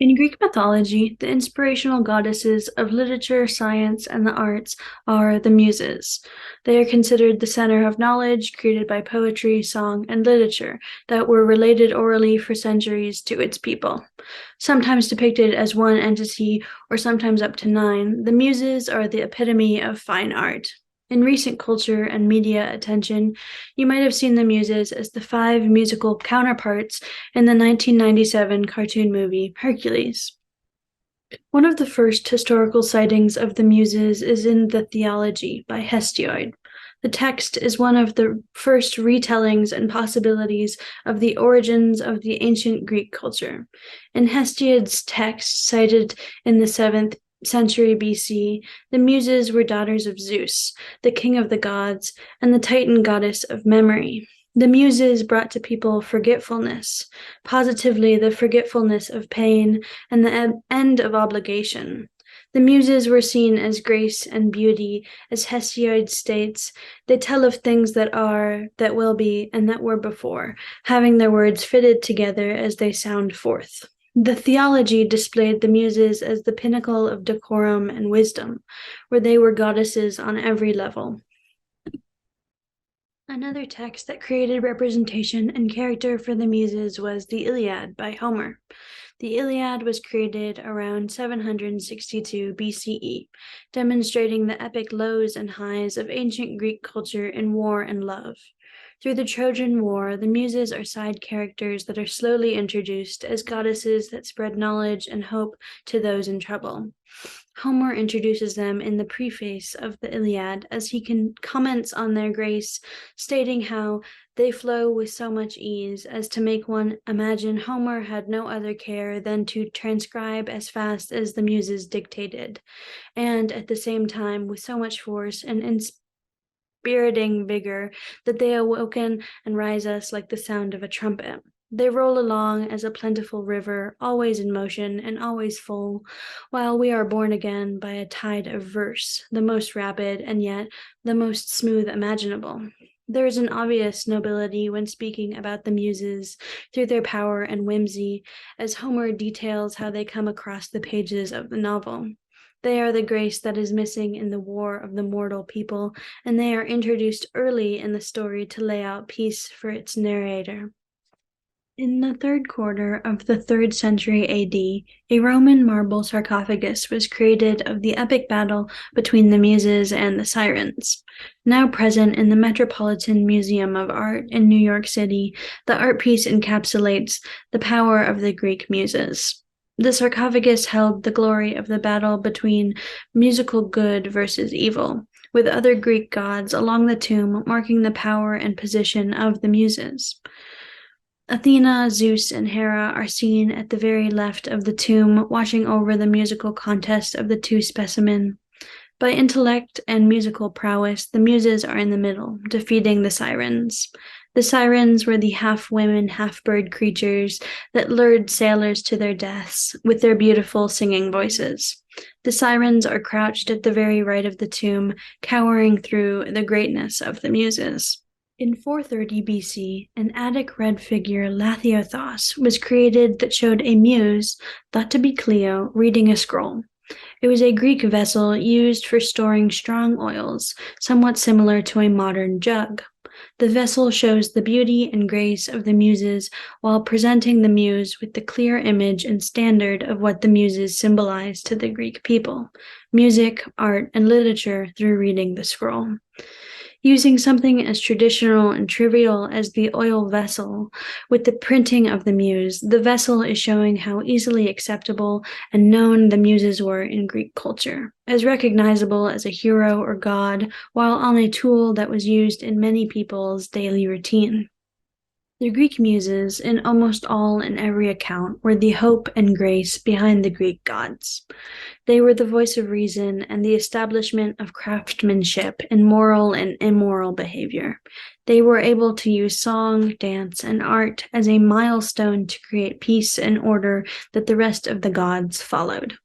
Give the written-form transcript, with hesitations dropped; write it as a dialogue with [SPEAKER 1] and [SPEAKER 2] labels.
[SPEAKER 1] In Greek mythology, the inspirational goddesses of literature, science, and the arts are the Muses. They are considered the center of knowledge created by poetry, song, and literature that were related orally for centuries to its people. Sometimes depicted as one entity or sometimes up to nine, the Muses are the epitome of fine art. In recent culture and media attention, you might have seen the Muses as the five musical counterparts in the 1997 cartoon movie Hercules. One of the first historical sightings of the Muses is in the Theology by Hesiod. The text is one of the first retellings and possibilities of the origins of the ancient Greek culture. In Hesiod's text, cited in the 7th century BC, the Muses were daughters of Zeus, the king of the gods, and the Titan goddess of memory. The Muses brought to people forgetfulness, positively the forgetfulness of pain and the end of obligation. The Muses were seen as grace and beauty, as Hesiod states. They tell of things that are, that will be, and that were before, having their words fitted together as they sound forth. The Theology displayed the Muses as the pinnacle of decorum and wisdom, where they were goddesses on every level. Another text that created representation and character for the Muses was the Iliad by Homer. The Iliad was created around 762 BCE, demonstrating the epic lows and highs of ancient Greek culture in war and love. Through the Trojan War, the Muses are side characters that are slowly introduced as goddesses that spread knowledge and hope to those in trouble. Homer introduces them in the preface of the Iliad as he comments on their grace, stating how they flow with so much ease as to make one imagine Homer had no other care than to transcribe as fast as the Muses dictated, and at the same time with so much force and inspiriting vigor that they awaken and rise us like the sound of a trumpet. They roll along as a plentiful river, always in motion and always full, while we are borne again by a tide of verse, the most rapid and yet the most smooth imaginable. There is an obvious nobility when speaking about the Muses through their power and whimsy, as Homer details how they come across the pages of the novel. They are the grace that is missing in the war of the mortal people, and they are introduced early in the story to lay out peace for its narrator. In the third quarter of the 3rd century AD, a Roman marble sarcophagus was created of the epic battle between the Muses and the Sirens. Now present in the Metropolitan Museum of Art in New York City, the art piece encapsulates the power of the Greek Muses. The sarcophagus held the glory of the battle between musical good versus evil, with other Greek gods along the tomb marking the power and position of the Muses. Athena, Zeus, and Hera are seen at the very left of the tomb, watching over the musical contest of the two specimen. By intellect and musical prowess, the Muses are in the middle, defeating the Sirens. The Sirens were the half-women, half-bird creatures that lured sailors to their deaths with their beautiful singing voices. The Sirens are crouched at the very right of the tomb, cowering through the greatness of the Muses. In 430 BC, an Attic red figure, Lathiothos, was created that showed a muse, thought to be Clio, reading a scroll. It was a Greek vessel used for storing strong oils, somewhat similar to a modern jug. The vessel shows the beauty and grace of the Muses while presenting the muse with the clear image and standard of what the Muses symbolize to the Greek people: music, art, and literature through reading the scroll. Using something as traditional and trivial as the oil vessel with the printing of the muse, the vessel is showing how easily acceptable and known the Muses were in Greek culture, as recognizable as a hero or god, while on a tool that was used in many people's daily routine. The Greek Muses, in almost all and every account, were the hope and grace behind the Greek gods. They were the voice of reason and the establishment of craftsmanship in moral and immoral behavior. They were able to use song, dance, and art as a milestone to create peace and order that the rest of the gods followed.